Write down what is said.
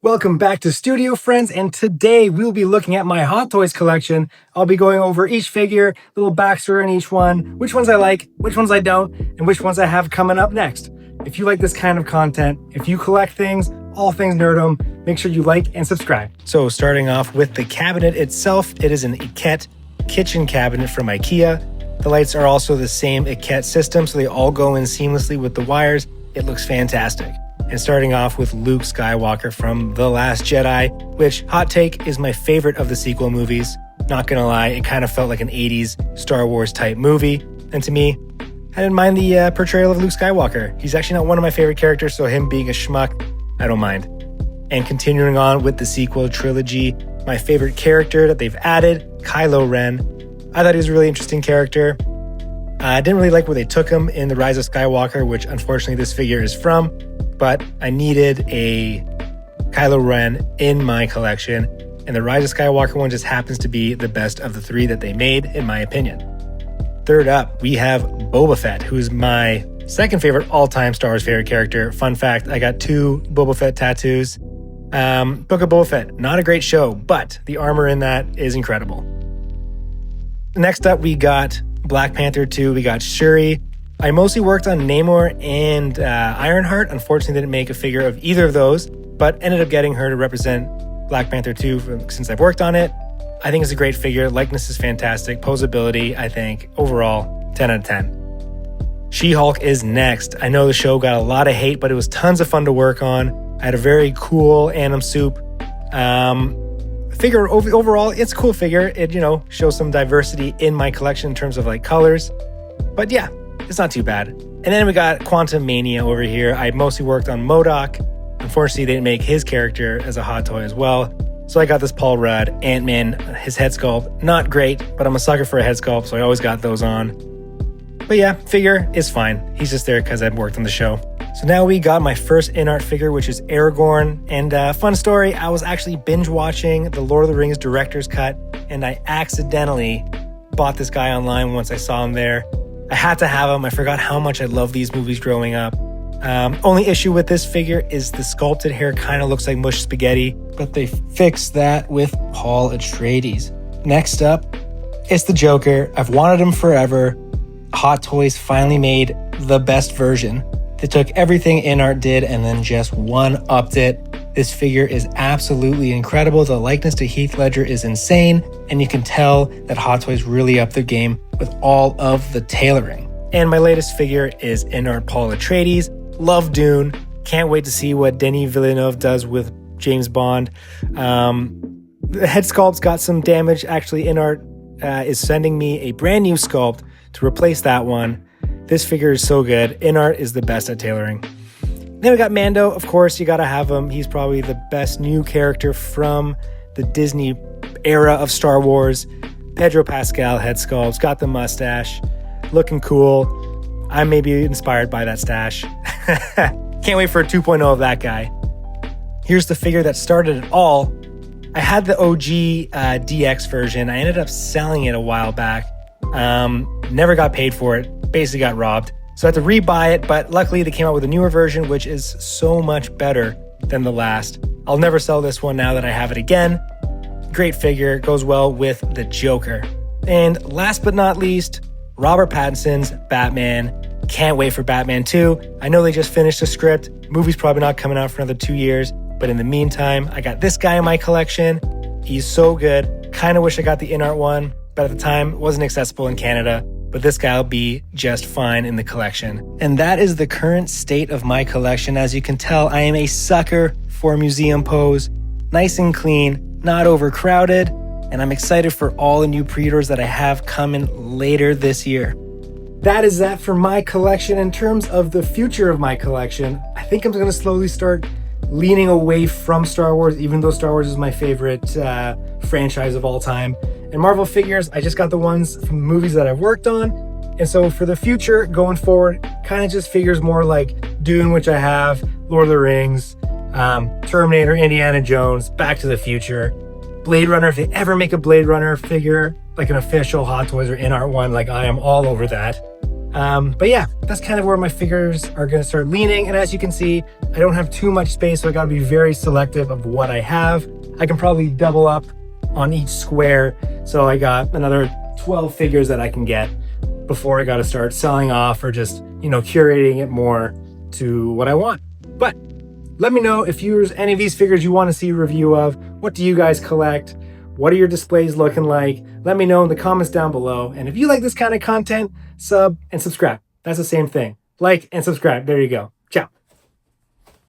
Welcome back to Studio Friends, and today we'll be looking at my Hot Toys collection. I'll be going over each figure, little backstory on each one, which ones I like, which ones I don't, and which ones I have coming up next. If you like this kind of content, if you collect things, all things nerdom, make sure you like and subscribe. So starting off with the cabinet itself, it is an Iket kitchen cabinet from IKEA. The lights are also the same Iket system, so they all go in seamlessly with the wires. It looks fantastic. And starting off with Luke Skywalker from The Last Jedi, which, hot take, is my favorite of the sequel movies. Not gonna lie, it kind of felt like an 80s Star Wars type movie. And to me, I didn't mind the portrayal of Luke Skywalker. He's actually not one of my favorite characters, so him being a schmuck, I don't mind. And continuing on with the sequel trilogy, my favorite character that they've added, Kylo Ren. I thought he was a really interesting character. I didn't really like where they took him in The Rise of Skywalker, which unfortunately this figure is from. But I needed a Kylo Ren in my collection, and the Rise of Skywalker one just happens to be the best of the three that they made, in my opinion. Third up, we have Boba Fett, who's my second favorite all-time Star Wars favorite character. Fun fact, I got 2 Boba Fett tattoos. Book of Boba Fett, not a great show, but the armor in that is incredible. Next up, we got Black Panther 2, we got Shuri. I mostly worked on Namor and Ironheart. Unfortunately, didn't make a figure of either of those, but ended up getting her to represent Black Panther 2 since I've worked on it. I think it's a great figure. Likeness is fantastic. Posability, I think, overall, 10 out of 10. She-Hulk is next. I know the show got a lot of hate, but it was tons of fun to work on. I had a very cool Anim Soup figure. Overall, it's a cool figure. It, shows some diversity in my collection in terms of like colors. But yeah, it's not too bad. And then we got Quantum Mania over here. I mostly worked on MODOK. Unfortunately, they didn't make his character as a hot toy as well. So I got this Paul Rudd, Ant-Man, his head sculpt. Not great, but I'm a sucker for a head sculpt, so I always got those on. But yeah, figure is fine. He's just there because I've worked on the show. So now we got my first in-art figure, which is Aragorn. And fun story, I was actually binge watching the Lord of the Rings director's cut, and I accidentally bought this guy online once I saw him there. I had to have him. I forgot how much I loved these movies growing up. Only issue with this figure is the sculpted hair kind of looks like mush spaghetti, but they fixed that with Paul Atreides. Next up, it's the Joker. I've wanted him forever. Hot Toys finally made the best version. They took everything InArt did and then just one-upped it. This figure is absolutely incredible. The likeness to Heath Ledger is insane, and you can tell that Hot Toys really upped their game with all of the tailoring. And my latest figure is InArt Paul Atreides. Love Dune. Can't wait to see what Denis Villeneuve does with James Bond. The head sculpt's got some damage. Actually, InArt is sending me a brand new sculpt to replace that one. This figure is so good. InArt is the best at tailoring. Then we got Mando. Of course, you gotta have him. He's probably the best new character from the Disney era of Star Wars. Pedro Pascal head sculpt, got the mustache, looking cool. I may be inspired by that stash. Can't wait for a 2.0 of that guy. Here's the figure that started it all. I had the OG DX version. I ended up selling it a while back. Never got paid for it. Basically got robbed. So I had to rebuy it, but luckily they came out with a newer version, which is so much better than the last. I'll never sell this one now that I have it again. Great figure, goes well with the Joker. And last but not least, Robert Pattinson's Batman. Can't wait for Batman 2. I know they just finished the script. Movie's probably not coming out for another 2 years, but in the meantime, I got this guy in my collection. He's so good. Kind of wish I got the InArt one, but at the time, it wasn't accessible in Canada. But this guy will be just fine in the collection. And that is the current state of my collection. As you can tell, I am a sucker for museum pose. Nice and clean, not overcrowded, and I'm excited for all the new pre-orders that I have coming later this year. That is that for my collection. In terms of the future of my collection, I think I'm gonna slowly start leaning away from Star Wars, even though Star Wars is my favorite franchise of all time. And Marvel figures, I just got the ones from the movies that I've worked on. And so for the future, going forward, kind of just figures more like Dune, which I have, Lord of the Rings, Terminator, Indiana Jones, Back to the Future, Blade Runner. If they ever make a Blade Runner figure, like an official Hot Toys or InArt one, like I am all over that. But yeah, that's kind of where my figures are going to start leaning. And as you can see, I don't have too much space, so I got to be very selective of what I have. I can probably double up on each square. So I got another 12 figures that I can get before I got to start selling off or just, curating it more to what I want. But let me know if there's any of these figures you want to see a review of. What do you guys collect? What are your displays looking like? Let me know in the comments down below. And if you like this kind of content, sub and subscribe. That's the same thing. Like and subscribe. There you go.